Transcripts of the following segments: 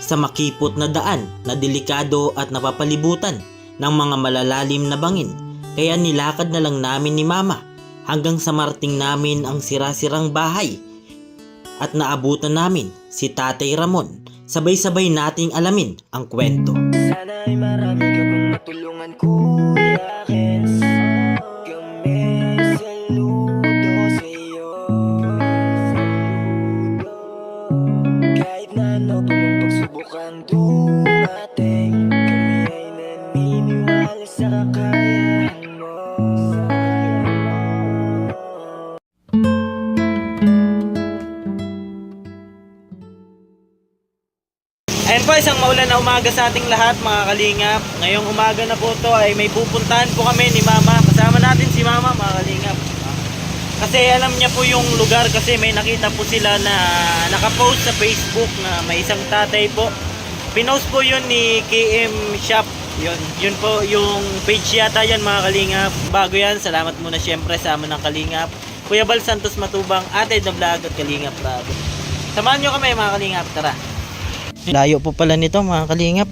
sa makipot na daan na delikado at napapalibutan ng mga malalalim na bangin. Kaya nilakad na lang namin ni Mama hanggang sa marating namin ang sira-sirang bahay at naabutan namin si Tatay Ramon. Sabay-sabay nating alamin ang kwento. Sana ay marami ka pang matulungan, Kuya Kens. Kami saludo sa'yo. Kahit na ano pa mang pagsubukang dumating, kami ay naniniwala sa kakayahan mo. Ayan po, isang maulan na umaga sa ating lahat mga kalingap. Ngayong umaga na po to ay may pupuntahan po kami ni Mama. Kasama natin si Mama mga kalingap. Kasi alam niya po yung lugar kasi may nakita po sila na nakapost sa Facebook na may isang tatay po. Pinost po yun ni KM Shop. Yun po yung page yata yan mga kalingap. Bago yan, salamat muna syempre sa amin ng kalingap. Kuya Bal Santos Matubang, Ate The Vlog at Kalingap Bravo. Samahan nyo kami mga kalingap, tara. Layo po pala nito mga kalingap.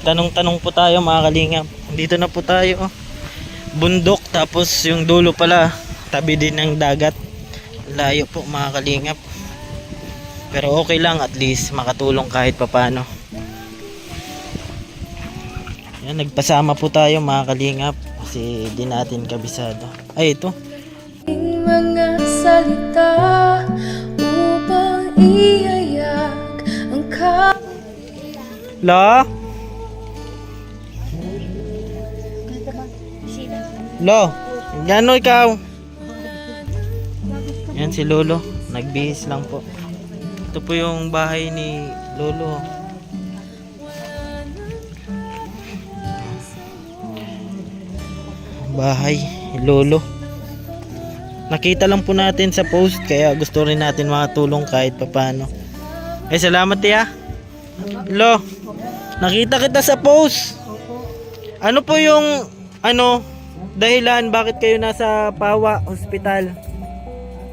Tanong-tanong po tayo mga kalingap. Dito na po tayo. Bundok tapos yung dulo pala tabi din ng dagat. Layo po mga kalingap. Pero okay lang, at least makatulong kahit papano. Yan, nagpasama po tayo mga kalingap kasi di natin kabisado. Ay ito. Mga salita upang ihayak ang Lo? Lo? Gano ikaw? Yan si Lolo. Nagbihis lang po. Ito po yung bahay ni Lolo. Bahay ni Lolo. Nakita lang po natin sa post kaya gusto rin natin makatulong kahit papano. Salamat tiya. Hello. Nakita kita sa post. Ano po yung dahilan bakit kayo nasa Pawa Hospital?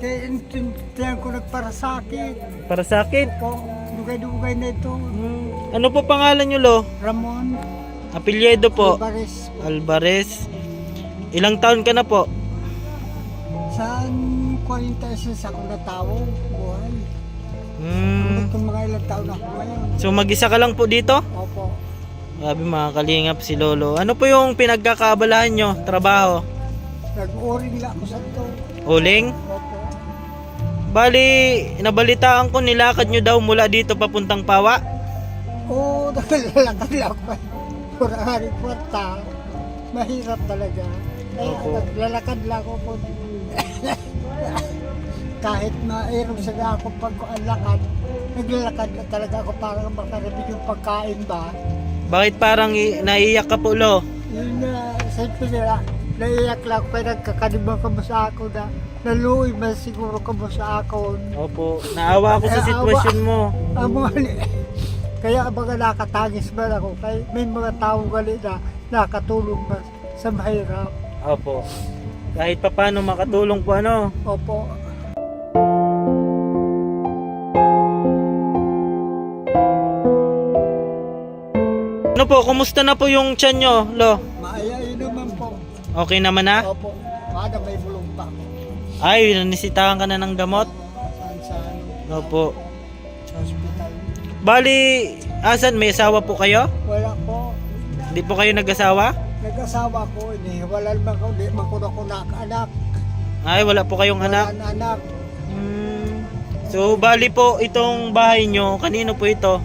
Kaya intindihan ko nagparasakit. Para sakit? Po, dugay-dugay na ito. Ano po pangalan nyo, Lo? Ramon Apelyido po. Alvarez. Alvarez. Ilang taon ka na po? Saan 46 ako natawo buhay. Kung mga ilang taon ako ngayon. So mag-isa ka lang po dito? Opo. Grabe mga kalingap si Lolo. Ano po yung pinagkakaabalahan nyo? Trabaho? Nag-uring lang ako sa ito. Uling? Opo. Bali, nabalitaan ko nilakad nyo daw mula dito papuntang Pawa. Oo, naglalakad lang ako. Pura hari kwarta. Mahirap talaga. Kaya Opo. naglalakad lang ako po. Kahit mairom sa ako pagkuanlakad, naglalakad na talaga ako para makarabig yung pagkain ba. Bakit parang naiiyak ka po, Lo? Yun na, siyempre nila, naiyak lang ako, kaya nagkakanibang ka mo sa ako na naluoy man siguro ka mo sa ako. Opo, naawa ako sa sitwasyon mo. Kaya mga nakatagis man ako, kaya may mga taong gali na nakatulong man sa mahirap. Opo. Kahit papano makatulong po Opo. Ano po, kumusta na po yung tiyan nyo, Lo? Maayain naman po. Okay naman na? Opo.Pada may bulong pa. Ay, nanisitahan ka na ng gamot? Saan Opo. sa hospital. Bali, asan? May asawa po kayo? Wala po. Hindi po kayo nag-asawa? Nag-asawa ko, wala naman ko, di man ko na anak. Ay, wala po kayong anak? Wala anak. So, bali po, itong bahay nyo, kanino po ito?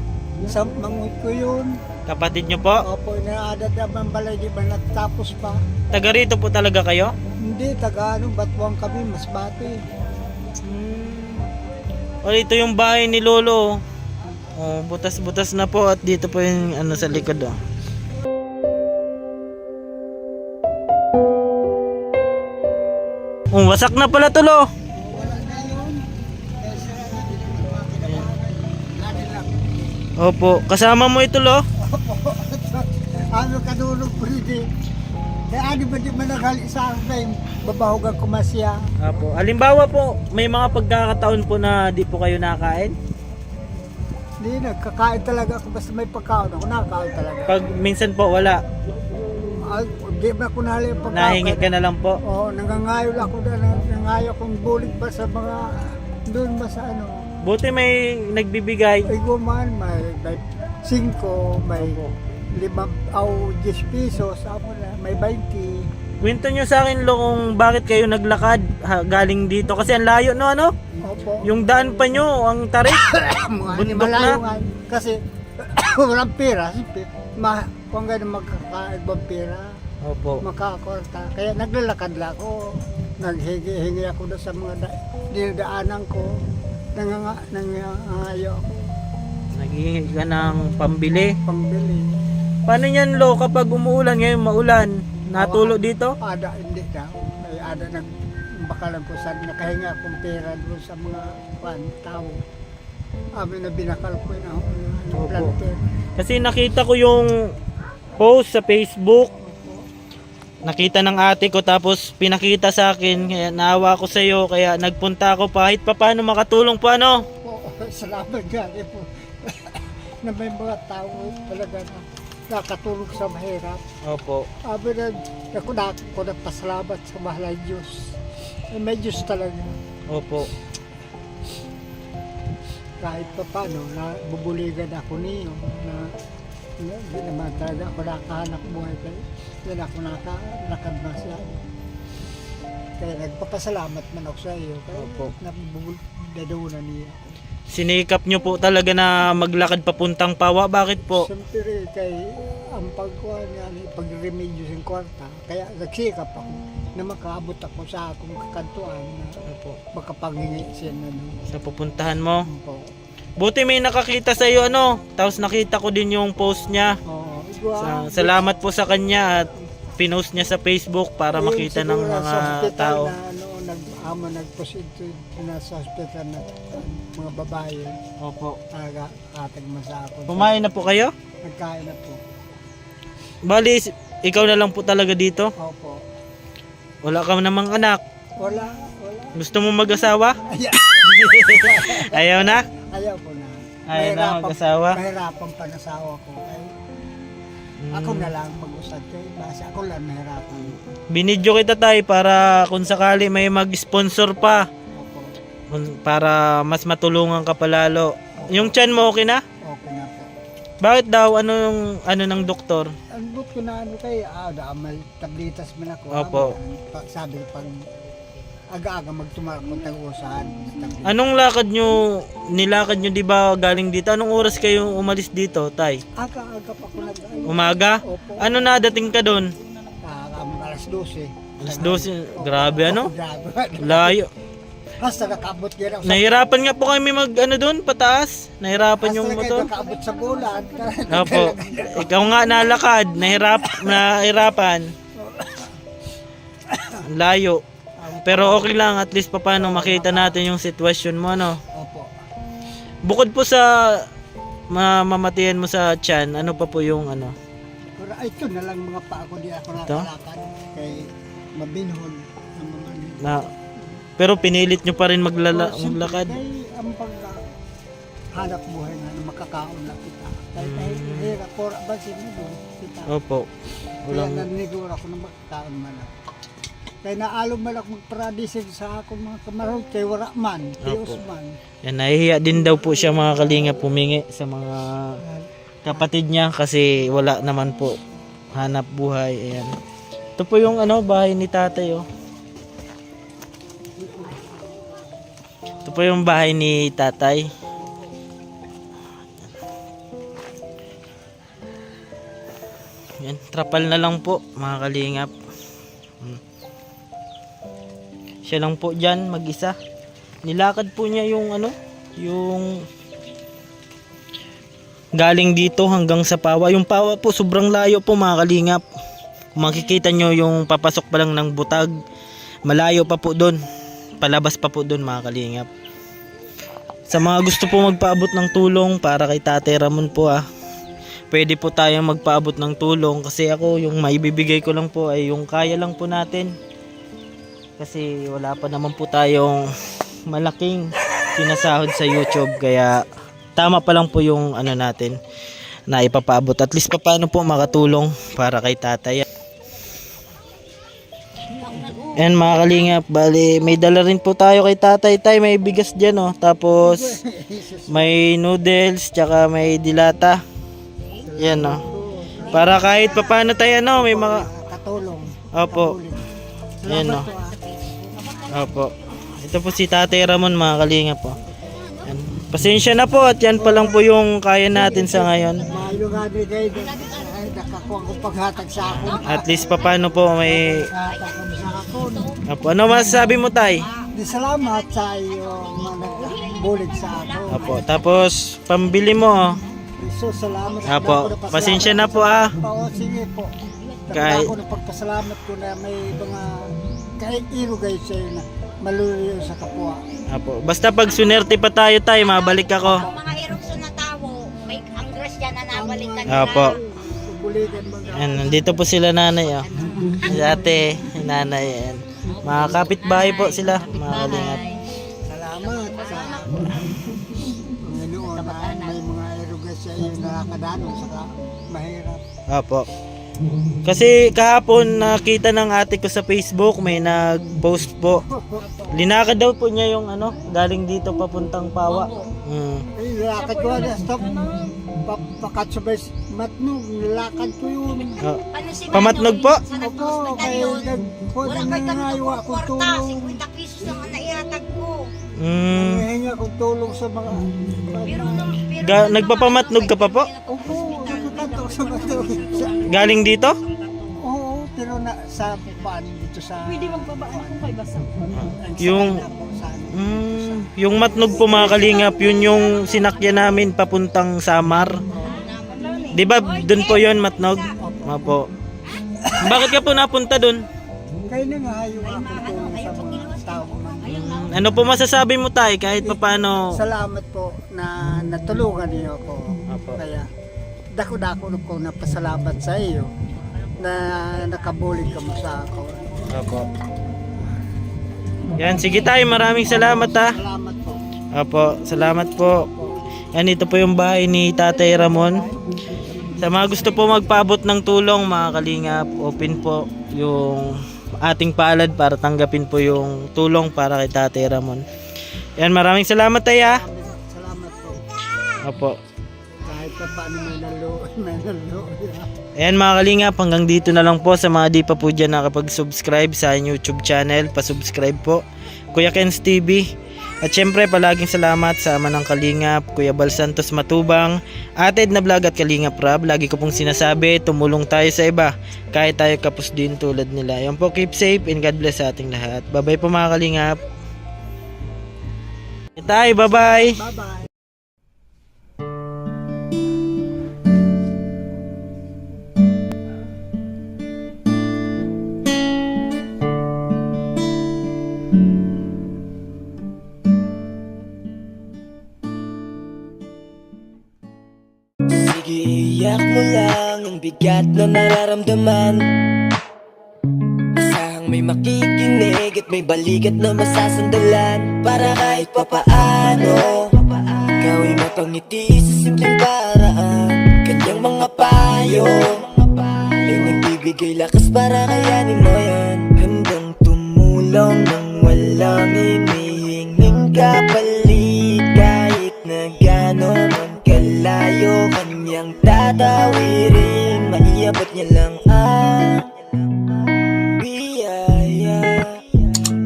Sa mangut ko yun. Kapatid nyo po? Opo, inaadad naman balay, di ba natapos pa? Taga rito po talaga kayo? Hindi, taga Batuang kami, Masbate. O, ito yung bahay ni Lolo. Oh, butas-butas na po at dito po yung sa likod. Wasak na pala to, Lo. Wala na yun. Kaya sila na din ang natin lang. Opo, kasama mo ito, Lo. Opo. Ano kadulog po hindi? Kaya di ba di man naghali sa akin, babahugan ko masya. Apo. Halimbawa po, may mga pagkakataon po na di po kayo nakain? Hindi, nagkakain talaga ako. Basta may pagkaon ako, nakakain talaga. Pag minsan po wala, Di ba ako nahali yung pagkaon? nahingi ka na lang po. Oo, nangangayo ako na, nangangayo akong bulig ba sa mga, doon ba sa ano. Buti may nagbibigay. Ay guman, may 5, may 5 o 10 pesos, ako na, may 20. Kwento nyo sa akin lo kung bakit kayo naglakad galing dito. Kasi ang layo no ano? Opo. Yung daan pa nyo, ang tarik. Bundok Malayo na. nga. Kasi walang pera. Kung gano'n magkakaibang pera, Opo. makakakorta. Kaya naglalakad lang ako. Naghingi ako doon sa mga dinadaanan ko. Nangangayo ako Naghihingi ka ng pambili. pangbili. Paano yan lo kapag umuulan ngayon maulan? Natulo dito? Ada, hindi daw. May ada bakalan ko sa nakahinga akong pera doon sa mga tao. Amin na binakal ko na Opo. planter. Kasi nakita ko yung post sa Facebook. Nakita ng ate ko tapos pinakita sa akin. Kaya naawa ko sa iyo. Kaya nagpunta ako kahit pa paano makatulong po ano. Oo, salamat gani po. Na may mga tao talaga na nakatulog sa mahirap. Opo. Abi na ako nagpasalamat sa mahal ng Diyos. May Diyos talaga. Opo. Kahit pa paano, bubuligan ako niyo na hindi naman talaga ako nakahanap buhay kayo. Hindi ako nakalakad na siya. Kaya nagpapasalamat man ako sa iyo. Kaya Opo. nabubuligan niya. Sinikap nyo po talaga na maglakad papuntang Pawa. Bakit po? Siyempre kay ang pagkuhan niya, pag-remedyo sa kwarta, kaya nagsikap ako na makaabot ako sa akong kakantuan na Opo. makapangingi siya na Sa pupuntahan mo. po. Buti may nakakita sa iyo ano. Tapos nakita ko din yung post niya. Oo. Salamat po sa kanya at pinost niya sa Facebook para makita ng mga tao. Na, nagposito na sa hospital na mga babae, Opo. katag mo sa ako. Kumain na po kayo? Nagkain na po. Bali, ikaw na lang po talaga dito? Opo. Wala ka namang anak? Wala. Gusto mo mag-asawa? Ayaw na? Ayaw ko na. Ayaw na mag-asawa? Mahirapan pa nasawa ko. Ako na lang mag-usad kayo. Basta ako lang mahirapan. Binidyo kita tayo para kung sakali may mag-sponsor pa. Opo. Para mas matulungan ka palalo. Yung tiyan mo okay na? Okay na po. Bakit daw? Ano ng doktor? Ang but ko na ano kayo, may tablitas man ako. Opo. Sabi pag aga-aga magtumakot ng usahan. Anong nilakad nyo di ba galing dito? Anong oras kayo umalis dito, tay? Aga-aga pa ko nag-ano. Umaga? Opo. Ano na dating ka doon? Alas 12. Alas 12. Grabe ano? Grabe. Layo. Basta nakabot yan ako. Nahirapan nga po kami doon, pataas. Nahirapan yung motor. Nakabot sa bulan. Opo. Ikaw nga nalakad, nahirapan. Layo. Pero okay lang, at least paano makita natin yung sitwasyon mo, ano? Opo. Bukod po sa mamatian mo sa tiyan, ano pa po yung ano? Pero ito na lang mga paa ko, di ako nakalakad. Kay mabinhon. Ang mga Na, pero pinilit nyo pa rin maglakad. Kay ang hanap buhay na makakaon na kita. Kahit hirap po, ba siniguro kita. Opo. Kaya Walang, naniguro ako na makakaon man ako. Kaya naalo man ako magparadisin sa akong mga kamarot kay wala man, kay Opo. Usman. yan, nahihiya din daw po siya mga kalinga pumingi sa mga kapatid niya kasi wala naman po hanap buhay. Ayan. Ito po yung bahay ni tatay, oh. Ito po yung bahay ni tatay. Yan, trapal na lang po mga kalingap. Siya lang po dyan mag-isa. Nilakad po niya yung yung galing dito hanggang sa Pawa. Yung Pawa po sobrang layo po mga kalingap. Kung makikita nyo yung papasok pa lang ng Butag, malayo pa po doon. Palabas pa po doon mga kalingap. Sa mga gusto po magpaabot ng tulong para kay Tate Ramon po, pwede po tayong magpaabot ng tulong, kasi ako yung maibibigay ko lang po ay yung kaya lang po natin. Kasi wala pa naman po tayong malaking sinasahod sa YouTube, kaya tama pa lang po yung ano natin na ipapaabot. At least pa paano po makatulong para kay tatay. And mga kalingap, bali may dala rin po tayo kay tatay. Tay, may bigas dyan oh. Tapos may noodles, tsaka may dilata. Yan oh. Para kahit papaano tayo ano, may mga... Katulong. Opo. Yan oh. Opo. Ito po si Tatay Ramon, mga kalingap po. Yan. Pasensya na po at yan pa lang po yung kaya natin sa ngayon. Malungado kayo doon. Ay, nakakuha kong paghatag sa ako. At least papaano po may... Hatag kami sa ako. Opo. Ano masasabi mo, Tay? Di salamat sa iyo nagbulig sa ako. Opo. Tapos pambili mo oh. So, salamat. Apo, pasensya na po ah. Oo, sige po. Kahit- Ako na pagpasalamat ko na may mga kahit irugay sa iyo na maluluyo sa kapwa. Apo. Basta pag sunerte pa tayo, Tay, mabalik ako. Mga erupsyon na tao, may ang grasya na nabalikan Apo. Bubuligan mo na. Yan, nandito po sila nanay oh. Si ate, nanay yan. Mga kapitbahay po sila, mga kalingap. Salamat sa Panginoon na may mga irugay sa iyo na nakadano sa mahirap. Apo. Kasi kahapon nakita ng ate ko sa Facebook, may nag-post po. Linakad daw po niya yung ano, galing dito papuntang Pawa. Ay, lakad ko na stop. Pakatsabay matnog, lakad ko yun. Oh. Pamatnog po? Opo, kaya nagkuha na nangayawa akong tulong. 50 pesos naman na ihatag ko. Nangahingi akong tulong sa mga... Nagpapamatnog ka pa po? Opo, nagkakanto sa mga... Galing dito? Oo, pero na sa paan dito sa... Pwede magbaba kung kay basa. Yung matnog po, mga kalingap, yun yung sinakyan namin papuntang Samar. Di ba doon po yun, matnog? Opo. Bakit ka po napunta doon? Kaya nangayawa akong tulong sa mga tao. Ano po masasabi mo, Tay, kahit papaano? Salamat po na natulungan niyo ako. Opo. Kaya dako-dako ko napasalamat sa iyo na nakabulig ka mo sa ako. Opo. Yan, sige Tay, maraming salamat ha. Salamat po. Opo, salamat po. Yan, ito po yung bahay ni Tatay Ramon. Sa mga gusto po magpaabot ng tulong, mga kalingap, open po yung ating palad para tanggapin po yung tulong para kay Tatay Ramon. Yan, maraming salamat Tay ha. Salamat po. Opo. Kahit pa paano may nalo. Ayan mga kalingap, hanggang dito na lang po. Sa mga di pa po dyan nakapag-subscribe sa YouTube channel, pa-subscribe po, Kuya Ken's TV. At syempre palaging salamat sa ama ng Kalingap, Kuya Bal Santos Matubang, Ated na Vlog at Kalingap Rab. Lagi ko pong sinasabi, tumulong tayo sa iba kahit tayo kapos din tulad nila. Yan po, keep safe and God bless sa ating lahat. Bye bye po mga Kalingap. Tay, bye bye. Bye-bye. Sige, iyak mo lang ang bigat na nararamdaman. Asahang may makikinig at may balikat na masasandalan. Para kahit papaano ikaw ay mapangiti sa simpleng paraan. Kanyang mga payo ay nagbibigay lakas para kayanin mo yan. Handang tumulong nang walang hinihinging kapalit. Kahit na gano'n man kalayo kanyang tatawirin, maiabot niya lang ang biyaya.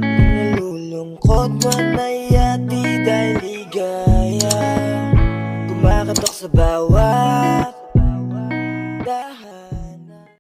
Nalulungkot man ay ati dahil ligaya, kumakatok sa bawat